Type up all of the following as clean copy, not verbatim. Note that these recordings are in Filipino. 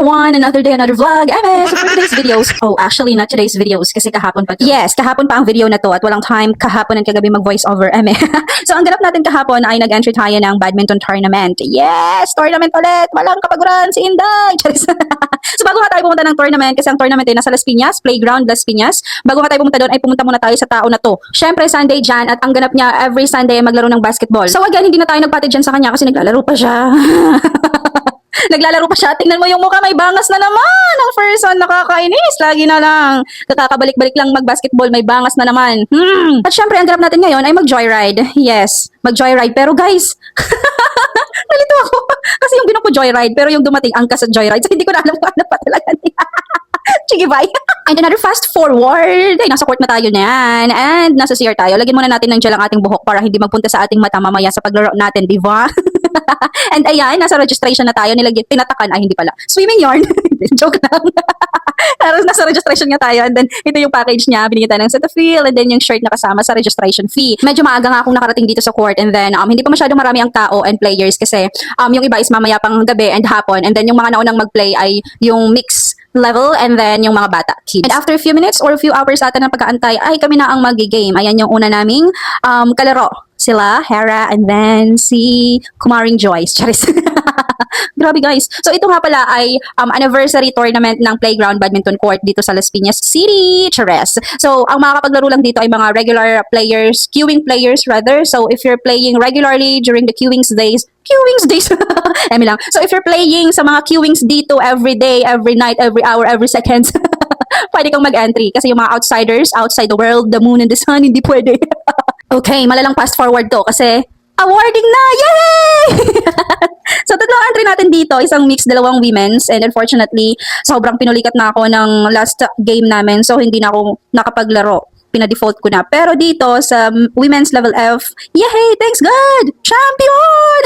another one, another day, another vlog. So for today's videos, oh actually not today's videos kasi kahapon pa to. Yes, kahapon pa ang video na to at walang time kahapon and kagabi mag voice over. So ang ganap natin kahapon ay nag-entry tayo ng badminton tournament. Yes, tournament ulit. Walang kapaguran si Inday. So bago nga tayo pumunta ng tournament, kasi ang tournament ay nasa Las Piñas, Playground Las Piñas. Bago nga tayo pumunta doon ay pumunta muna tayo sa tao na to. Syempre Sunday dyan at ang ganap niya every Sunday ay maglaro ng basketball. So again, hindi na tayo nagpatid dyan sa kanya kasi naglalaro pa siya. Naglalaro pa siya. Tingnan mo yung mukha, may bangas na naman. Ang first one, nakakainis. Lagi na lang. Kakabalik-balik lang mag-basketball, may bangas na naman. At syempre, ang ganap natin ngayon ay mag-joyride. Yes, mag-joyride. Pero guys, nalito ako. Kasi yung binuko joyride, pero yung dumating angkas sa joyride. So hindi ko na alam kung ano pa talaga niya. Sige, bye. And another fast forward. Ay, nasa court na tayo niyan. And nasa CR tayo. Lagyan muna natin ng gel ang ating buhok para hindi magpunta sa ating mata mamaya sa paglaro natin, di ba? And ayan, nasa registration na tayo. Nilagyan, tinatakan. Ay, hindi pala. Swimming yarn. Joke lang. Pero nasa registration nga tayo. And then, ito yung package niya. Binigyan tayo ng Cetaphil. And then, yung shirt na kasama sa registration fee. Medyo maaga nga akong nakarating dito sa court. And then, hindi pa masyadong marami ang tao and players. Kasi, yung iba is mamaya pang gabi and hapon. And then, yung mga naunang mag-play ay yung mix level and then yung mga bata, kids. And after a few minutes or a few hours ata ng pagkaantay, ay kami na ang mag-game. Ayan yung una naming kalaro. Sila, Hera, and then si Kumaring Joyce. Charis. Grabe guys. So ito nga pala ay anniversary tournament ng Playground Badminton Court dito sa Las Piñas City. Charis. So ang makakapaglaro lang dito ay mga regular players, queuing players rather. So if you're playing regularly during the queuings days, Emi lang. So if you're playing sa mga queuings dito every day, every night, every hour, every second, pwede kang mag-entry. Kasi yung mga outsiders, outside the world, the moon and the sun, hindi pwede. Okay, malalang fast forward to kasi awarding na! Yay! So, tatlong entry natin dito, isang mix, dalawang women's, and unfortunately, sobrang pinulikat na ako ng last game namin, so hindi na ako nakapaglaro. Pina-default ko na. Pero dito, sa women's level F, yay! Thanks God! Champion!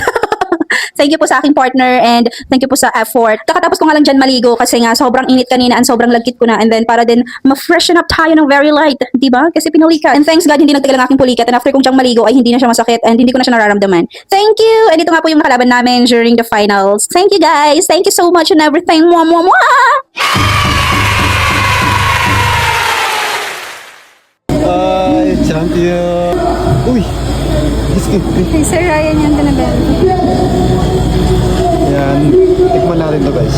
Thank you po sa aking partner and thank you po sa effort. Kakatapos ko nga lang dyan maligo kasi nga sobrang init kanina and sobrang lagkit ko na and then para din ma-freshen up tayo ng very light, diba? Kasi pinulikat. And thanks God, hindi nagtagal ang aking pulikat and after kong dyan maligo ay hindi na siya masakit and hindi ko na siya nararamdaman. Thank you! And ito nga po yung nakalaban namin during the finals. Thank you guys! Thank you so much and everything. Mwah, mwah, mwah! Ay, champion! Uy! Hey, Sir Ryan yan talaga. Yan. Tikman natin to guys.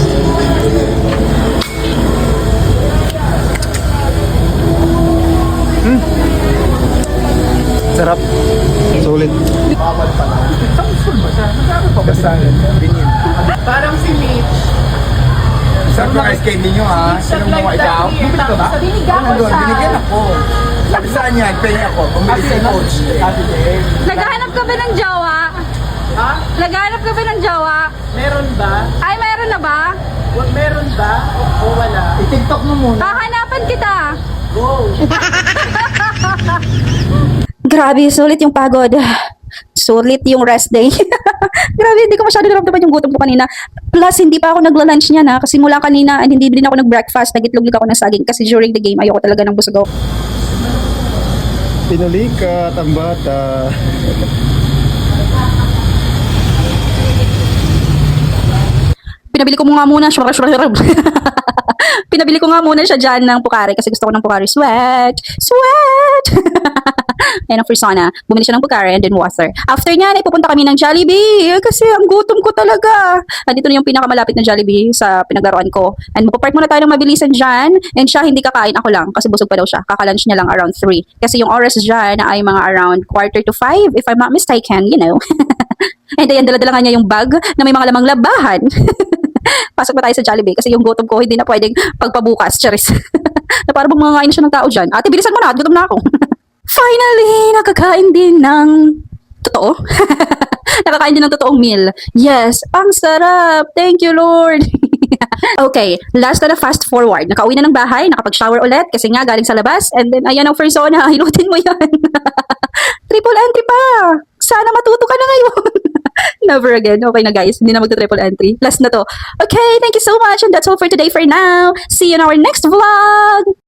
Sarap. Sulit. Parang si Mitch. Saan ba kayo kay ninyo ha? Sinong mga ikaw? Bumili ka ba? Binigyan ko siya. Binigyan ako. Sabi saan yan? Pay ako. Bumili si coach. Naghahanap ka ba ng jowa? Ha? Naghahanap ka ba ng jowa? Meron ba? Ay, meron na ba? Meron ba? O wala? I-tiktok mo muna. Hahanapan kita. Go! Grabe, sulit yung pagod. Sulit yung rest day. Grabe, hindi ko masyado naramdaman yung gutom ko kanina. Plus, hindi pa ako nagla-lunch niya na kasi mula kanina and hindi din ako nag-breakfast. Nagitlog ako ng saging kasi during the game ayoko talaga ng busog ako. Pinulikat ang bata. Pinabili ko nga muna Pinabili ko nga muna siya dyan ng Pocari kasi gusto ko ng Pocari sweat. Ayan ang persona. Bumili siya ng Pocari and then water. After niya, pupunta kami ng Jollibee kasi ang gutom ko talaga. Dito na yung pinakamalapit na Jollibee sa pinaglaruan ko. And mapapark muna tayo ng mabilisan dyan. And siya hindi kakain, ako lang kasi busog pa daw siya. Kakalunch niya lang around 3. Kasi yung oras dyan ay mga around 4:45 if I'm not mistaken, you know. And ayan, dala-dala nga niya yung bag na may mga lamang labahan. Pasok pa tayo sa Jollibee kasi yung gutom ko hindi na pwedeng pagpabukas. Charis. Na parang mga ngayon siya ng tao dyan. Ate, bilisan mo na. Gutom na ako. Finally, nakakain din ng totoo. Nakakain din ng totoong meal. Yes, ang sarap. Thank you, Lord. Okay, last na fast forward. Nakauwi na ng bahay, nakapag-shower ulit kasi nga galing sa labas. And then, ayan ang persona. Hilutin mo yan. Triple entry pa. Sana matuto ka na ngayon. Never again. Okay na guys, hindi na magta-triple entry. Last na to. Okay, thank you so much and that's all for today for now. See you in our next vlog.